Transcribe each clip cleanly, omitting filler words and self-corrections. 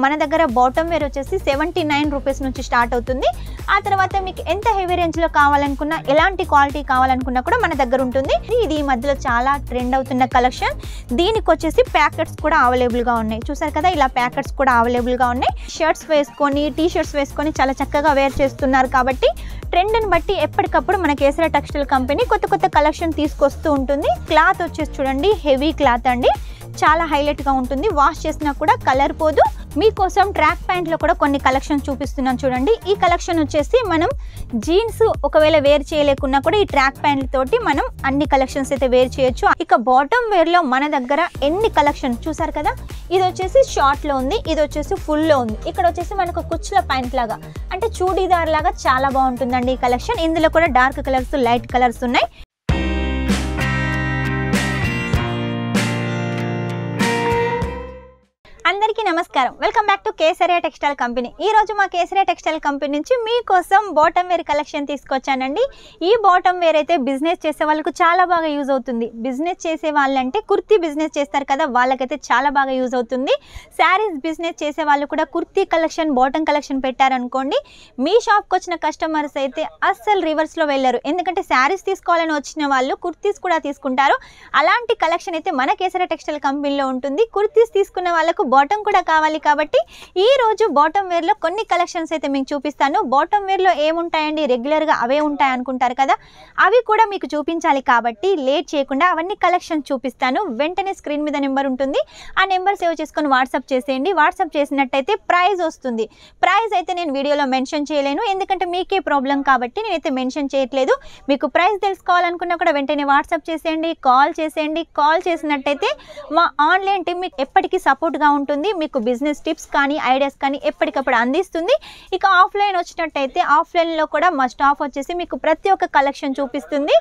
మన దగ్గర bottom wear వచ్చేసి 79 రూపీస్ నుంచి స్టార్ట్ అవుతుంది. ఆ తర్వాత మీకు ఎంత హెవీ రేంజ్లో కావాలనుకున్నా, ఎలాంటి క్వాలిటీ కావాలనుకున్నా కూడా మన దగ్గర ఉంటుంది. ఇది ఈ మధ్యలో చాలా ట్రెండ్ అవుతున్న కలెక్షన్. దీనికి వచ్చేసి ప్యాకెట్స్ కూడా అవైలబుల్గా ఉన్నాయి. చూసారు కదా, ఇలా ప్యాకెట్స్ కూడా అవైలబుల్గా ఉన్నాయి. షర్ట్స్ వేసుకొని, టీ షర్ట్స్ వేసుకొని చాలా చక్కగా వేర్ చేస్తున్నారు. కాబట్టి ట్రెండ్ని బట్టి ఎప్పటికప్పుడు మన కేసరి టెక్స్టైల్ కంపెనీ కొత్త కొత్త కలెక్షన్ తీసుకొస్తూ ఉంటుంది. క్లాత్ వచ్చేసి చూడండి, హెవీ క్లాత్ అండి, చాలా హైలైట్గా ఉంటుంది. వాష్ చేసినా కూడా కలర్ పోదు. మీకోసం ట్రాక్ ప్యాంట్లో కూడా కొన్ని కలెక్షన్ చూపిస్తున్నాను చూడండి. ఈ కలెక్షన్ వచ్చేసి మనం జీన్స్ ఒకవేళ వేర్ చేయలేకున్నా కూడా ఈ ట్రాక్ ప్యాంట్ తోటి మనం అన్ని కలెక్షన్స్ అయితే వేర్ చేయొచ్చు. ఇక బాటమ్ వేర్లో మన దగ్గర ఎన్ని కలెక్షన్ చూసారు కదా. ఇది వచ్చేసి షార్ట్లో ఉంది, ఇది వచ్చేసి ఫుల్లో ఉంది. ఇక్కడ వచ్చేసి మనకు కుచ్చుల ప్యాంట్ లాగా, అంటే చూడీదార్ లాగా చాలా బాగుంటుందండి ఈ కలెక్షన్. ఇందులో కూడా డార్క్ కలర్స్, లైట్ కలర్స్ ఉన్నాయి. అందరికీ నమస్కారం, welcome back to Kesariya textile company. ఈ రోజు మా కేసరియా టెక్స్టైల్ కంపెనీ నుంచి మీకోసం బాటమ్ వేర్ కలెక్షన్ తీసుకొచ్చానండి. ఈ బాటమ్ వేర్ అయితే బిజినెస్ చేసే వాళ్ళకు చాలా బాగా యూజ్ అవుతుంది. బిజినెస్ చేసే వాళ్ళంటే కుర్తీ బిజినెస్ చేస్తారు కదా, వాళ్ళకైతే చాలా బాగా యూజ్ అవుతుంది. శారీస్ బిజినెస్ చేసే వాళ్ళు కూడా కుర్తీ కలెక్షన్, బాటమ్ కలెక్షన్ పెట్టారనుకోండి, మీ షాప్కి వచ్చిన కస్టమర్స్ అయితే అస్సలు రివర్స్లో వెళ్ళరు. ఎందుకంటే శారీస్ తీసుకోవాలని వచ్చిన వాళ్ళు కుర్తీస్ కూడా తీసుకుంటారు. అలాంటి కలెక్షన్ అయితే మన కేసరియా టెక్స్టైల్ కంపెనీలో ఉంటుంది. కుర్తీస్ తీసుకున్న వాళ్ళకు బాటమ్ కూడా కావాలి. కాబట్టి ఈ రోజు బాటమ్ వేర్ లో కొన్ని కలెక్షన్స్ అయితే మీకు చూపిస్తాను. బాటమ్ వేర్ లో ఏముంటాయండి, రెగ్యులర్ గా అవే ఉంటాయి అనుకుంటారు కదా, అవి కూడా మీకు చూపించాలి. కాబట్టి లేట్ చేయకుండా అవన్నీ కలెక్షన్స్ చూపిస్తాను. వెంటనే స్క్రీన్ మీద నెంబర్ ఉంటుంది, ఆ నెంబర్ సేవ్ చేసుకొని వాట్సాప్ చేసేయండి. వాట్సాప్ చేసినట్టయితే ప్రైస్ వస్తుంది. ప్రైస్ అయితే నేను వీడియోలో మెన్షన్ చేయలేను, ఎందుకంటే మీకే ప్రాబ్లం కాబట్టి నేనైతే మెన్షన్ చేయట్లేదు. మీకు ప్రైస్ తెలుసుకోవాలనుకున్నా కూడా వెంటనే వాట్సాప్ చేసేయండి, కాల్ చేసేయండి. కాల్ చేసినట్టయితే మా ఆన్లైన్ టీమ్ మీకు ఎప్పటికీ సపోర్ట్గా ఉంటుంది. మీకు బిజినెస్ టిప్స్ కానీ, ఐడియాస్ కానీ ఎప్పటికప్పుడు అందిస్తుంది. ఇక ఆఫ్లైన్ వచ్చినట్టయితే ఆఫ్లైన్లో కూడా మా స్టాఫ్ వచ్చేసి మీకు ప్రతి ఒక్క కలెక్షన్ చూపిస్తుంది.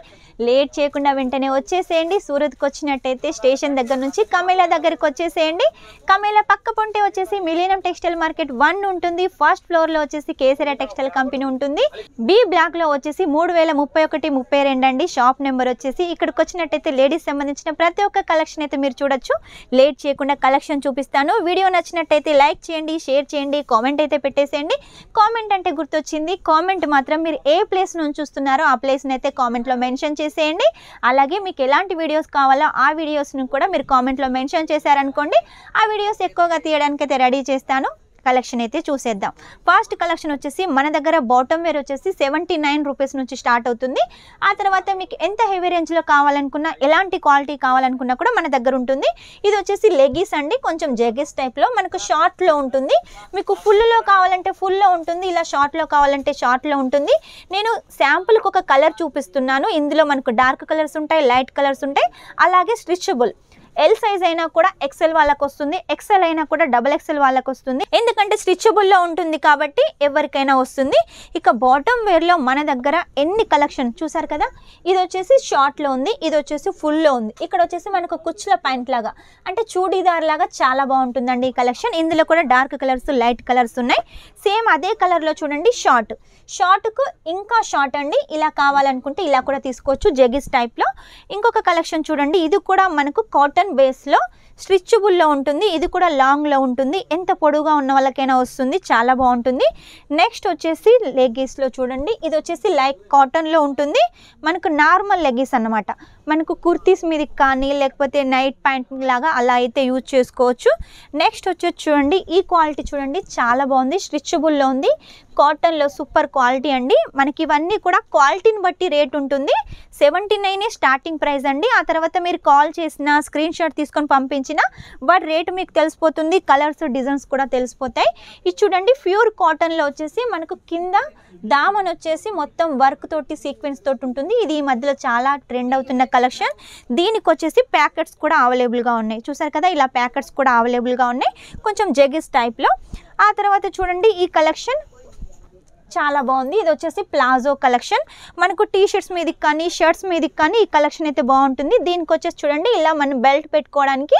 లేట్ చేయకుండా వెంటనే వచ్చేసేయండి. సూరత్కి వచ్చినట్టయితే స్టేషన్ దగ్గర నుంచి కమేలా దగ్గరికి వచ్చేసేయండి. కమేలా పక్క పొంటే వచ్చేసి మిలీనియం టెక్స్టైల్ మార్కెట్ 1 ఉంటుంది. ఫస్ట్ ఫ్లోర్లో వచ్చేసి కేసరియా టెక్స్టైల్ కంపెనీ ఉంటుంది. బి బ్లాక్లో వచ్చేసి 3031, 32 అండి షాప్ నెంబర్ వచ్చేసి. ఇక్కడికి వచ్చినట్టయితే లేడీస్ సంబంధించిన ప్రతి ఒక్క కలెక్షన్ అయితే మీరు చూడొచ్చు. లేట్ చేయకుండా కలెక్షన్ చూపిస్తాను. వీడియో నచ్చినట్టయితే లైక్ చేయండి, షేర్ చేయండి, కామెంట్ అయితే పెట్టేసేయండి. కామెంట్ అంటే గుర్తొచ్చింది, కామెంట్ మాత్రం మీరు ఏ ప్లేస్ నుంచి చూస్తున్నారో ఆ ప్లేస్ని అయితే కామెంట్లో మెన్షన్ చేసేయండి. అలాగే మీకు ఎలాంటి వీడియోస్ కావాలో ఆ వీడియోస్ని కూడా మీరు కామెంట్లో మెన్షన్ చేశారనుకోండి, ఆ వీడియోస్ ఎక్కువగా తీయడానికి అయితే రెడీ చేస్తాను. కలెక్షన్ అయితే చూసేద్దాం. ఫస్ట్ కలెక్షన్ వచ్చేసి మన దగ్గర బాటమ్ వేర్ వచ్చేసి 79 రూపీస్ నుంచి స్టార్ట్ అవుతుంది. ఆ తర్వాత మీకు ఎంత హెవీ రేంజ్లో కావాలనుకున్నా, ఎలాంటి క్వాలిటీ కావాలనుకున్నా కూడా మన దగ్గర ఉంటుంది. ఇది వచ్చేసి లెగీస్ అండి, కొంచెం జెగిస్ టైప్లో మనకు షార్ట్లో ఉంటుంది. మీకు ఫుల్లో కావాలంటే ఫుల్లో ఉంటుంది, ఇలా షార్ట్లో కావాలంటే షార్ట్లో ఉంటుంది. నేను శాంపుల్కి ఒక కలర్ చూపిస్తున్నాను. ఇందులో మనకు డార్క్ కలర్స్ ఉంటాయి, లైట్ కలర్స్ ఉంటాయి, అలాగే స్ట్రిచబుల్. ఎల్ సైజ్ అయినా కూడా ఎక్సెల్ వాళ్ళకు వస్తుంది, ఎక్సెల్ అయినా కూడా డబుల్ ఎక్సెల్ వాళ్ళకు వస్తుంది. ఎందుకంటే స్ట్రిచబుల్లో ఉంటుంది కాబట్టి ఎవరికైనా వస్తుంది. ఇక బాటమ్ వేర్లో మన దగ్గర ఎన్ని కలెక్షన్ చూసారు కదా. ఇది వచ్చేసి షార్ట్లో ఉంది, ఇది వచ్చేసి ఫుల్లో ఉంది. ఇక్కడ వచ్చేసి మనకు కుచ్చుల ప్యాంట్ లాగా, అంటే చూడీదార్ లాగా చాలా బాగుంటుందండి ఈ కలెక్షన్. ఇందులో కూడా డార్క్ కలర్స్, లైట్ కలర్స్ ఉన్నాయి. సేమ్ అదే కలర్లో చూడండి షార్ట్కు ఇంకా షార్ట్ అండి. ఇలా కావాలనుకుంటే ఇలా కూడా తీసుకోవచ్చు, జెగిస్ టైప్లో. ఇంకొక కలెక్షన్ చూడండి, ఇది కూడా మనకు కాటన్ బేస్లో స్ట్రిచబుల్లో ఉంటుంది. ఇది కూడా లాంగ్లో ఉంటుంది, ఎంత పొడుగా ఉన్న వాళ్ళకైనా వస్తుంది, చాలా బాగుంటుంది. నెక్స్ట్ వచ్చేసి లెగీస్లో చూడండి, ఇది వచ్చేసి లైక్ కాటన్లో ఉంటుంది. మనకు నార్మల్ లెగీస్ అన్నమాట. మనకు కుర్తీస్ మీదకి కానీ లేకపోతే నైట్ ప్యాంట్ లాగా అలా అయితే యూజ్ చేసుకోవచ్చు. నెక్స్ట్ వచ్చేసి చూడండి, ఈ క్వాలిటీ చూడండి, చాలా బాగుంది, స్ట్రిచబుల్లో ఉంది, కాటన్లో సూపర్ క్వాలిటీ అండి. మనకి ఇవన్నీ కూడా క్వాలిటీని బట్టి రేట్ ఉంటుంది. 79 స్టార్టింగ్ ప్రైస్ అండి. ఆ తర్వాత మీరు కాల్ చేసిన, స్క్రీన్ షాట్ తీసుకొని పంపించిన వాటి రేటు మీకు తెలిసిపోతుంది. కలర్స్, డిజైన్స్ కూడా తెలిసిపోతాయి. ఇది చూడండి, ప్యూర్ కాటన్లో వచ్చేసి మనకు కింద దామన్ వచ్చేసి మొత్తం వర్క్ తోటి, సీక్వెన్స్ తోటి ఉంటుంది. ఇది ఈ మధ్యలో చాలా ట్రెండ్ అవుతున్న కలెక్షన్. దీనికి వచ్చేసి ప్యాకెట్స్ కూడా అవైలబుల్గా ఉన్నాయి. చూసారు కదా, ఇలా ప్యాకెట్స్ కూడా అవైలబుల్గా ఉన్నాయి, కొంచెం జెగిస్ టైప్లో. ఆ తర్వాత చూడండి, ఈ కలెక్షన్ చాలా బాగుంది. ఇది వచ్చేసి ప్లాజో కలెక్షన్. మనకు టీ షర్ట్స్ మీదకి కానీ, షర్ట్స్ మీదకి కానీ ఈ కలెక్షన్ అయితే బాగుంటుంది. దీనికి వచ్చేసి చూడండి, ఇలా మనం బెల్ట్ పెట్టుకోవడానికి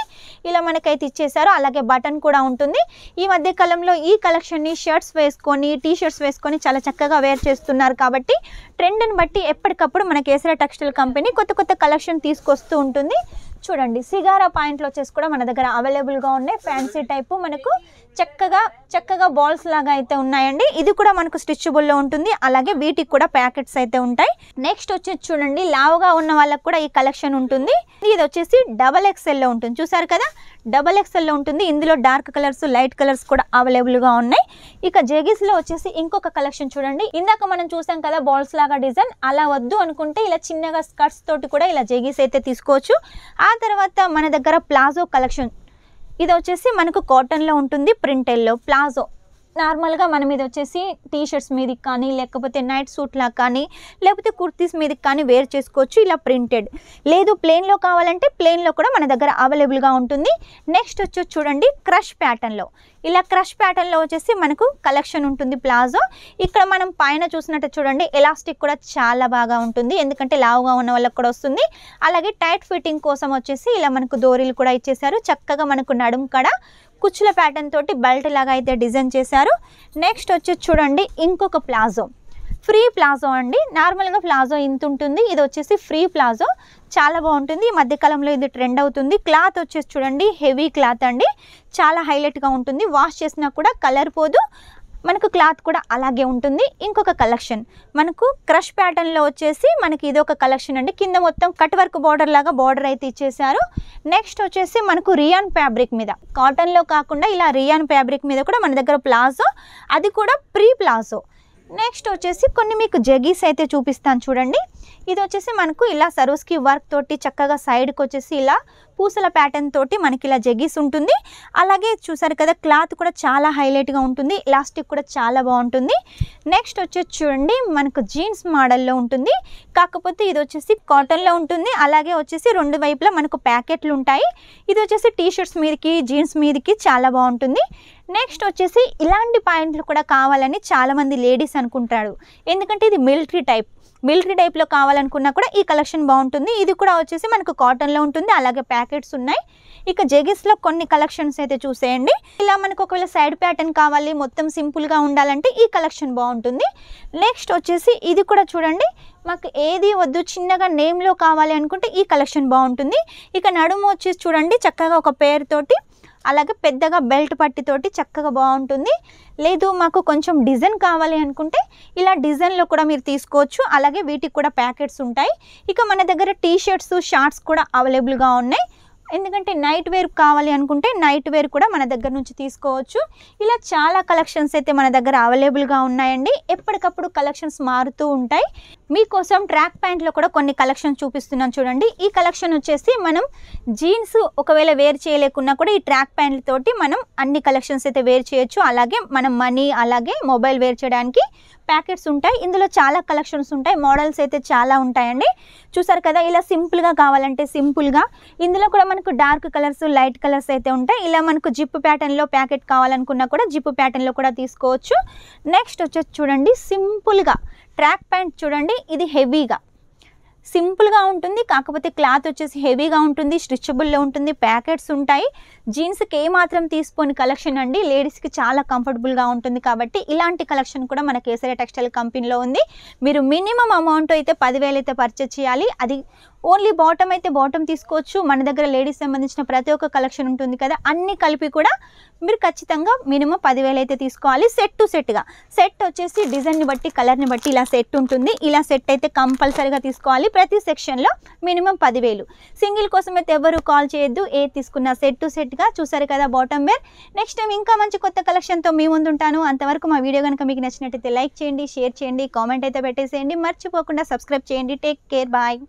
ఇలా మనకైతే ఇచ్చేసారు, అలాగే బటన్ కూడా ఉంటుంది. ఈ మధ్య కాలంలో ఈ కలెక్షన్ని షర్ట్స్ వేసుకొని, టీ షర్ట్స్ వేసుకొని చాలా చక్కగా వేర్ చేస్తున్నారు. కాబట్టి ట్రెండ్ని బట్టి ఎప్పటికప్పుడు మన కేసరియా టెక్స్టైల్ కంపెనీ కొత్త కొత్త కలెక్షన్ తీసుకొస్తూ ఉంటుంది. చూడండి, సిగారా పాయింట్లు వచ్చేసి కూడా మన దగ్గర అవైలబుల్గా ఉన్నాయి. ఫ్యాన్సీ టైపు మనకు చక్కగా బాల్స్ లాగా అయితే ఉన్నాయండి. ఇది కూడా మనకు స్టిచబుల్లో ఉంటుంది, అలాగే వీటికి కూడా ప్యాకెట్స్ అయితే ఉంటాయి. నెక్స్ట్ వచ్చేసి చూడండి, లావుగా ఉన్న వాళ్ళకి కూడా ఈ కలెక్షన్ ఉంటుంది. ఇది వచ్చేసి XXL ఉంటుంది, చూసారు కదా, XXL ఉంటుంది. ఇందులో డార్క్ కలర్స్, లైట్ కలర్స్ కూడా అవైలబుల్గా ఉన్నాయి. ఇక జెగిస్లో వచ్చేసి ఇంకొక కలెక్షన్ చూడండి. ఇందాక మనం చూసాం కదా బాల్స్ లాగా డిజైన్, అలా వద్దు అనుకుంటే ఇలా చిన్నగా స్కర్ట్స్ తోటి కూడా ఇలా జెగిస్ అయితే తీసుకోవచ్చు. ఆ తర్వాత మన దగ్గర ప్లాజో కలెక్షన్, ఇది వచ్చేసి మనకు కాటన్లో ఉంటుంది, ప్రింటెల్లో ప్లాజో. నార్మల్గా మనం ఇది వచ్చేసి టీషర్ట్స్ మీదకి కానీ, లేకపోతే నైట్ సూట్ లాగా కానీ, లేకపోతే కుర్తీస్ మీదకి కానీ వేర్ చేసుకోవచ్చు. ఇలా ప్రింటెడ్, లేదు ప్లెయిన్లో కావాలంటే ప్లెయిన్లో కూడా మన దగ్గర అవైలబుల్గా ఉంటుంది. నెక్స్ట్ వచ్చేసి చూడండి, క్రష్ ప్యాటర్న్లో, ఇలా క్రష్ ప్యాటర్న్లో వచ్చేసి మనకు కలెక్షన్ ఉంటుంది ప్లాజో. ఇక్కడ మనం పైన చూసినట్టు చూడండి, ఎలాస్టిక్ కూడా చాలా బాగా ఉంటుంది, ఎందుకంటే లావుగా ఉన్న వాళ్ళకి కూడా వస్తుంది. అలాగే టైట్ ఫిట్టింగ్ కోసం వచ్చేసి ఇలా మనకు దోరీలు కూడా ఇచ్చేసారు. చక్కగా మనకు నడుము కడ కుచ్చుల ప్యాటర్న్ తోటి బెల్ట్ లాగా అయితే డిజైన్ చేశారు. నెక్స్ట్ వచ్చి చూడండి, ఇంకొక ప్లాజో, ఫ్రీ ప్లాజో అండి. నార్మల్గా ప్లాజో ఇంత ఉంటుంది, ఇది వచ్చేసి ఫ్రీ ప్లాజో, చాలా బాగుంటుంది. ఈ మధ్యకాలంలో ఇది ట్రెండ్ అవుతుంది. క్లాత్ వచ్చేసి చూడండి, హెవీ క్లాత్ అండి, చాలా హైలైట్గా ఉంటుంది. వాష్ చేసినా కూడా కలర్ పోదు, మనకు క్లాత్ కూడా అలాగే ఉంటుంది. ఇంకొక కలెక్షన్ మనకు క్రష్ ప్యాటర్న్లో వచ్చేసి మనకి ఇది ఒక కలెక్షన్ అండి. కింద మొత్తం కట్ వర్క్ బార్డర్ లాగా బార్డర్ అయితే ఇచ్చేసారు. నెక్స్ట్ వచ్చేసి మనకు రియాన్ ఫ్యాబ్రిక్ మీద, కాటన్లో కాకుండా ఇలా రియాన్ ఫ్యాబ్రిక్ మీద కూడా మన దగ్గర ప్లాజో, అది కూడా ప్రీ ప్లాజో. నెక్స్ట్ వచ్చేసి కొన్ని మీకు జెగీస్ అయితే చూపిస్తాను చూడండి. ఇది వచ్చేసి మనకు ఇలా సరోస్కి వర్క్ తోటి చక్కగా సైడ్కి వచ్చేసి ఇలా పూసల ప్యాటర్న్ తోటి మనకి ఇలా జెగీస్ ఉంటుంది. అలాగే చూసారు కదా, క్లాత్ కూడా చాలా హైలైట్గా ఉంటుంది, ఎలాస్టిక్ కూడా చాలా బాగుంటుంది. నెక్స్ట్ వచ్చేసి చూడండి, మనకు జీన్స్ మోడల్లో ఉంటుంది, కాకపోతే ఇది వచ్చేసి కాటన్లో ఉంటుంది. అలాగే వచ్చేసి రెండు వైపులా మనకు ప్యాకెట్లు ఉంటాయి. ఇది వచ్చేసి టీషర్ట్స్ మీదకి, జీన్స్ మీదకి చాలా బాగుంటుంది. నెక్స్ట్ వచ్చేసి ఇలాంటి పాయింట్లు కూడా కావాలని చాలామంది లేడీస్ అనుకుంటారు, ఎందుకంటే ఇది మిలిటరీ టైప్లో కావాలనుకున్నా కూడా ఈ కలెక్షన్ బాగుంటుంది. ఇది కూడా వచ్చేసి మనకు కాటన్లో ఉంటుంది, అలాగే ప్యాకెట్స్ ఉన్నాయి. ఇక జెగిస్లో కొన్ని కలెక్షన్స్ అయితే చూసేయండి. ఇలా మనకు ఒకవేళ సైడ్ ప్యాటర్న్ కావాలి, మొత్తం సింపుల్గా ఉండాలంటే ఈ కలెక్షన్ బాగుంటుంది. నెక్స్ట్ వచ్చేసి ఇది కూడా చూడండి, మాకు ఏది వద్దు, చిన్నగా నేమ్లో కావాలి అనుకుంటే ఈ కలెక్షన్ బాగుంటుంది. ఇక నడుము వచ్చేసి చూడండి, చక్కగా ఒక పేరు తోటి, అలాగే పెద్దగా బెల్ట్ పట్టితోటి చక్కగా బాగుంటుంది. లేదు మాకు కొంచెం డిజైన్ కావాలి అనుకుంటే ఇలా డిజైన్లో కూడా మీరు తీసుకోవచ్చు. అలాగే వీటికి కూడా ప్యాకెట్స్ ఉంటాయి. ఇక మన దగ్గర టీషర్ట్స్, షార్ట్స్ కూడా అవైలబుల్గా ఉన్నాయి. ఎందుకంటే నైట్ వేర్ కావాలి అనుకుంటే నైట్ వేర్ కూడా మన దగ్గర నుంచి తీసుకోవచ్చు. ఇలా చాలా కలెక్షన్స్ అయితే మన దగ్గర అవైలబుల్గా ఉన్నాయండి. ఎప్పటికప్పుడు కలెక్షన్స్ మారుతూ ఉంటాయి. మీకోసం ట్రాక్ ప్యాంట్లో కూడా కొన్ని కలెక్షన్స్ చూపిస్తున్నాను చూడండి. ఈ కలెక్షన్ వచ్చేసి మనం జీన్స్ ఒకవేళ వేర్ చేయలేకున్నా కూడా ఈ ట్రాక్ ప్యాంట్లతోటి మనం అన్ని కలెక్షన్స్ అయితే వేర్ చేయొచ్చు. అలాగే మనం మనీ, అలాగే మొబైల్ వేర్ చేయడానికి ప్యాకెట్స్ ఉంటాయి. ఇందులో చాలా కలెక్షన్స్ ఉంటాయి, మోడల్స్ అయితే చాలా ఉంటాయండి. చూసారు కదా, ఇలా సింపుల్గా కావాలంటే సింపుల్గా, ఇందులో కూడా మనకు డార్క్ కలర్స్, లైట్ కలర్స్ అయితే ఉంటాయి. ఇలా మనకు జిప్ ప్యాటర్న్లో ప్యాకెట్ కావాలనుకున్నా కూడా జిప్ ప్యాటర్న్లో కూడా తీసుకోవచ్చు. నెక్స్ట్ వచ్చేసి చూడండి, సింపుల్గా ట్రాక్ ప్యాంట్ చూడండి, ఇది హెవీగా సింపుల్గా ఉంటుంది, కాకపోతే క్లాత్ వచ్చేసి హెవీగా ఉంటుంది, స్ట్రిచబుల్లో ఉంటుంది, ప్యాకెట్స్ ఉంటాయి. జీన్స్కి ఏమాత్రం తీసుకోని కలెక్షన్ అండి, లేడీస్కి చాలా కంఫర్టబుల్గా ఉంటుంది. కాబట్టి ఇలాంటి కలెక్షన్ కూడా మన కేసరియా టెక్స్టైల్ కంపెనీలో ఉంది. మీరు మినిమం అమౌంట్ అయితే 10,000 అయితే పర్చేస్ చేయాలి. అది ఓన్లీ బాటమ్ అయితే బాటమ్ తీసుకోవచ్చు. మన దగ్గర లేడీస్ సంబంధించిన ప్రతి ఒక్క కలెక్షన్ ఉంటుంది కదా, అన్ని కలిపి కూడా మీరు ఖచ్చితంగా మినిమం 10,000 అయితే తీసుకోవాలి. సెట్ టు సెట్గా, సెట్ వచ్చేసి డిజైన్ని బట్టి, కలర్ని బట్టి ఇలా సెట్ ఉంటుంది. ఇలా సెట్ అయితే కంపల్సరీగా తీసుకోవాలి. ప్రతి సెక్షన్లో మినిమం 10,000. సింగిల్ కోసం అయితే ఎవరు కాల్ చేయొద్దు, ఏ తీసుకున్నా సెట్ టు సెట్గా. చూసారు కదా బాటమ్ వేర్. నెక్స్ట్ టైం ఇంకా మంచి కొత్త కలెక్షన్తో మీ ముందు ఉంటాను. అంతవరకు మా వీడియో కనుక మీకు నచ్చినట్టయితే లైక్ చేయండి, షేర్ చేయండి, కామెంట్ అయితే పెట్టేసేయండి. మర్చిపోకుండా సబ్స్క్రైబ్ చేయండి. Take care, bye.